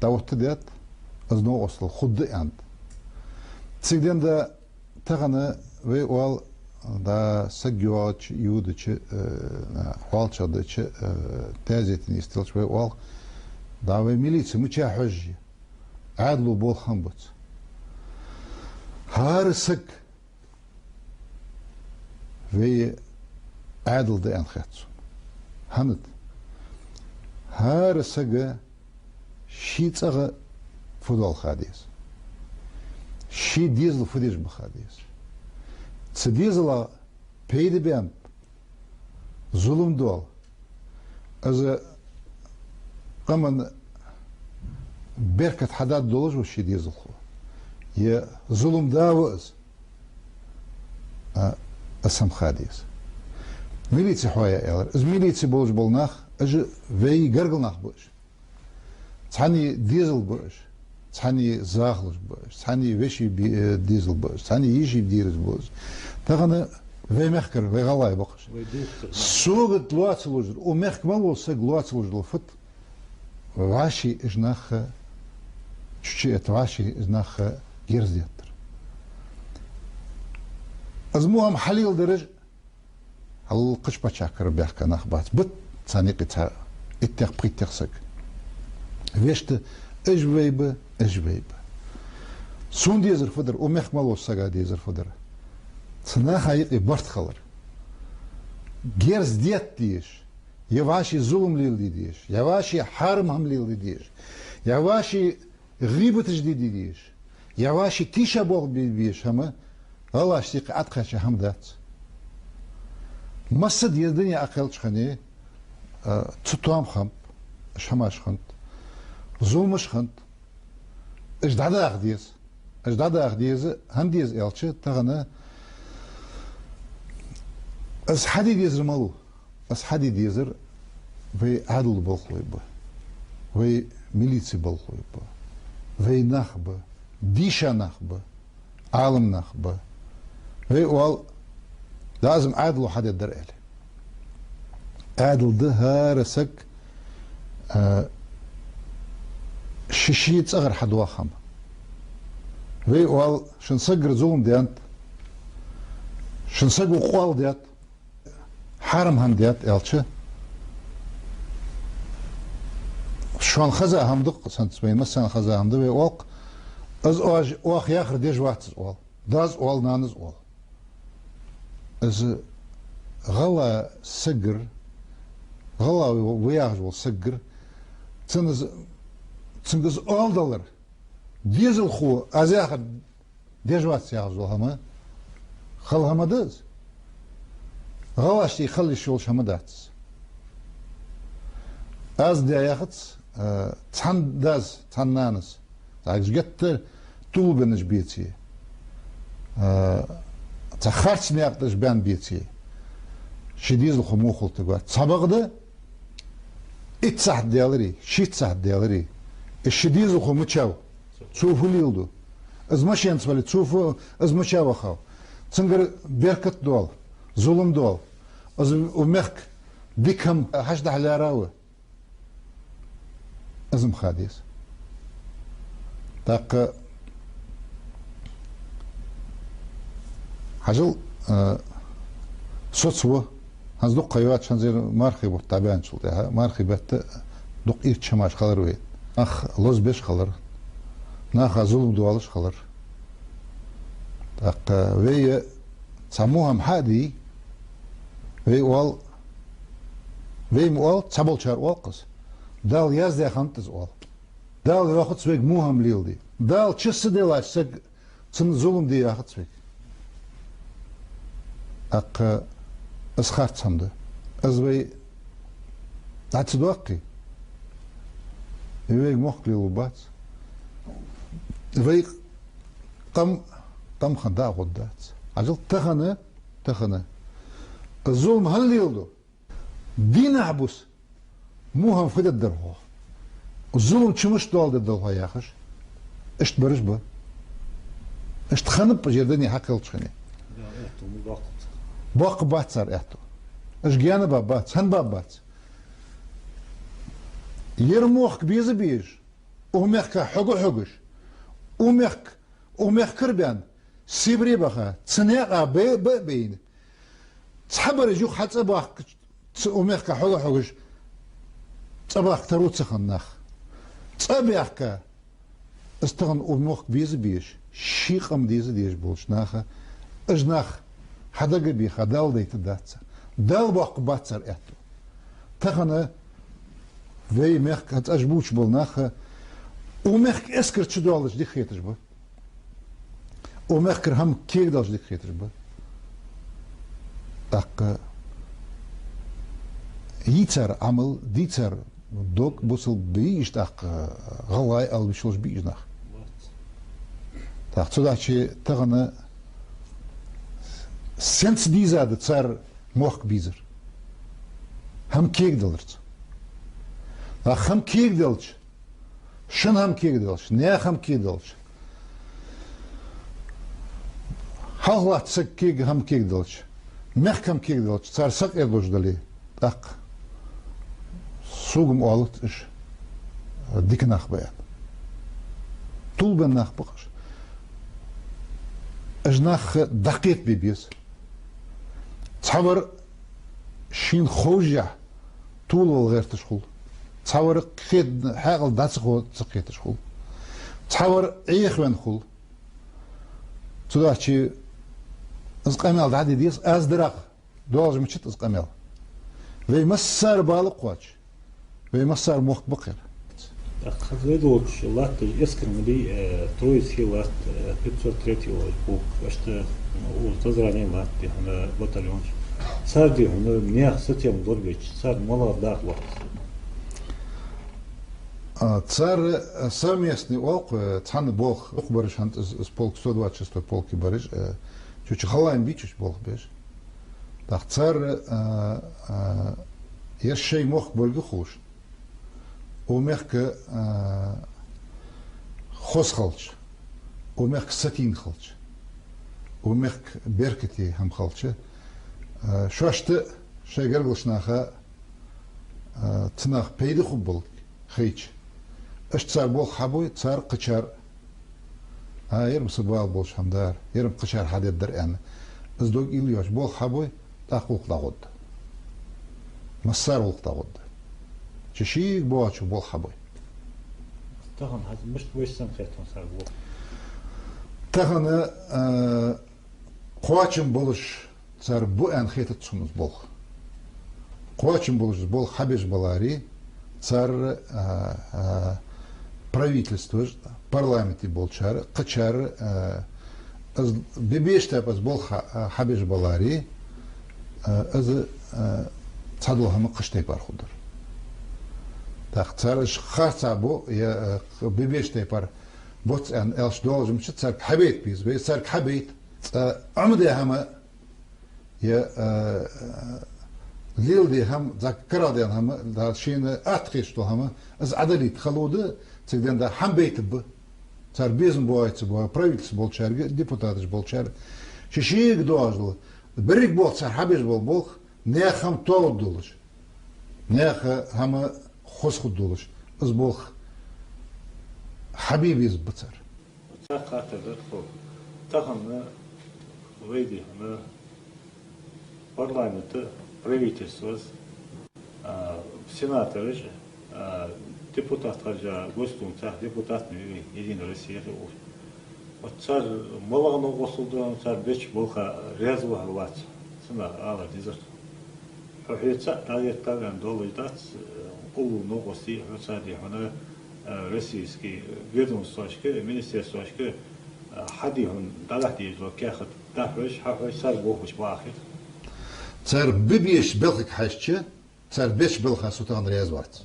Davut diyet, az no oslu, xuddi ant. Sigden de tağını ve oal da sagyoç yuduçı halçadıçı tezetini istilç ve oal da ve milisi müçahhücü adlu bol hambut. Har sık ve adıl da enxatsun. Hanıt. Har sıgı şiitsağı futbol xadis. Şi dizl fudiş bu xadis. Dizla peydi ben zulüm dol. Az qaman berkat hadat doluş o şi dizl xo. Ya zulüm davuz. Asam xadis. Militsi xoya elar. Az militsi boluş bolnaq, az vey gargılnaq boluş. Tani dizl boluş. Tani zağlış boluş. Tani veşi dizl boluş. Tani yişi diriz boluş. Tağını ve mehker ve galay bakış. Soğuk luatılır. O mehkmal olsa luatılır. Fıt vaşi iznah çüçü et vaşi iznah gerziyatır. Az muham halil derece hal kış paçakır behkan ahbat. Bıt sanık ittek pritteksek. Veşte ejveybe. Sun diyezir fıdır. O mehkmal olsa ga diyezir fıdır. Цена хайки барт халар. Герз дет диеш. Я ваши зулум лил диеш. Я ваши харм хам лил диеш. Я ваши грибатыш диеш. Я ваши тиша бог диеш. Хама Allah ştik atkaşı hamdat. Masad yezdini akıl çıkani. Tutuam ham. Şamaş ham. Zulmuş ham. Ejdada ağdiyez. Ejdada ağdiyez. Handiyez elçi. Tağına از حديد يزر مالو از حديد يزر في عدل بالخويبة في ميليتسي بالخويبة في نخبة ديشا نخبة عالم نخبة في وال لازم عدل حد الدرقل عدل ده هارسك ششيت أغر حد واخم في وال شنصقر زوم ديانت شنصقر قوال ديانت حرم هم ديات elçi. Şu an xaza hamdık santsmayın sen xaza hamdı ve ok az o yaxır dej vaxtsız ol. Daz ol nanız ol. Az gala sigir gala ve yaxır ol sigir tsınız aldalar. Dizil xu az yaxır dej vaxtsız yaxır ol hama. Xal hamadız. غواش يخلي الشغل شمدات از دياخت تحن داز تحنانس تاعش جت طول بنج بيتي تخرج نيقتش بان بيتي شديز الخموخ تقول صبغده اتسح ديالري شيت سح ديالري الشديز الخمو تشاو تشوفو ليلدو از ماشي انتبالي تشوفو از مشاو خاو تنقر بيركت دول ظلم دول از ومخك ديكهم حشد على راوه ازم خاديس تاق حجل صوت هنز دوق قيوات شنزير مارخي بطابان شلتها مارخي بات دوق إير تشماش خلر وين ناخ لوز بيش خلر ناخ ظلم دوالش خلر تاق وي سموها محادي وي وال تسابلشار والقص دال يازدي خانتز وال دال ياخد سويق موهم ليلدي دال تشس ديلاش سق تن ظلم دي ياخد سويق اق اسخارت سمده از وي اتدوقي وي مخلي وبات وي قم خدا غدات عجل تخنه الظلم هل يلدو دين عبوس موهم في الدرهو الظلم تشمش دول الدرهو يا اخش اشت برش با اشت خنب جردني حق الشخني باق بات صار احتو اش جانا بابات هن بابات يرموخ بيز بيج أمك حقوش أمك كربان سيبري بخا تناقا بين تحبر جو حتى باخ أمك حقوش تباخ تروت خناخ تباخ استغن أمك بيش شيقم ديش بولش ناخا أجناخ حدا بيخا دال ديت داتسا دال باق باتسر اتو تخنا وي مخ هت أجبوش بولناخا ومخ اسكر تشدولش دي خيتش با ومخ كرهم كيك دالش دي خيتش با أق يتر عمل ديتر دوك بوصل بيش تاق غلاي أو بيشوش بيش ناخ تاق تداشي تغنى سنس ديزا ده تسار موخ بيزر هم كيك دلرت هم كيك دلش شن هم كيك دلش نيا هم كيك دلش هلا تسك كيك هم كيك دلش مخ هم كيك دلش تسار سق ادوش دلي تاق سوغم اولت اش ديك ناخ بيان طول بن ناخ بقش اجناخ دقيق بيبيس تصور شين خوجة طول الغير تشخل تصور خيد حاجة داتسخو تسقي تشخل تصور ايخ وين خل تداشي ازقامل دعدي ديس ازدراق دوج مشت ازقامل وي مسار بالق واتش وي مسار مخ بقر خذيدوش لات اسكن مدي ترويس هيلات 503 بوك اشت وتزرعني لات هنا بطلون صار دي هنا نيخ ستيم دوربيتش صار مالا داخل صار ساميسني اوق تحن بوخ اخبرش هانت اس بولك 126 بولك برج чуть халайн бичиш болх беш тахцар еш шей мох болги хуш умерк хос халч умерк сатин халч умерк беркети хам халчы шашты шегер глшнаха тнах пейди хуб бол хейч اش تصار بول حبوي تصار قشار يرم سبال بولش حمدار يرم قشار حديد در يعني ازدوق إليوش بول حبوي تاقوق تاغد مسار وق تاغد تشيك بواتشو بول حبوي تاخن هذا مش ويسن خيتون صار بول تاخن قواتشم بولش تصار بو ان خيت تسونز بول قواتشم بولش بول حبيش بلاري تصار правительство, парламенте болчар, качар, бебеште пас бол хабеш балари, аз цадлохам кыштай пар худыр. Так царыш харца бо я бебеште пар боц ан элш должим чит цар хабет биз, бе цар хабет, амде хама я ليلدي هم ذكرادي هم دا شين اتخيشتو هم از عدلي تخلوده تقدر دا هم بيت ب صار بيزن بويت بو правительство болчар депутаты болчар шишик дождл بريك бол صار حبيش бол не хам толдулыш не хам хосхудулыш از бол حبيبيز بصر خاطر خو تاخن ويدي هم парламент правительство, сенаторы, депутат хаджа, гостунца, депутат Единой России. Вот царь малого государства, царь беч болха резвого глаз, сына ала дизерт. Хохица, талер тавен долой дац, улу новости, царь хана российский ведомствошки, министерствошки, хадион далахти зо кехат, дахвеш, хахвеш царь бохуш бахит. صار ببيش بلخك حشة صار بيش بلخ سلطان رياض وقت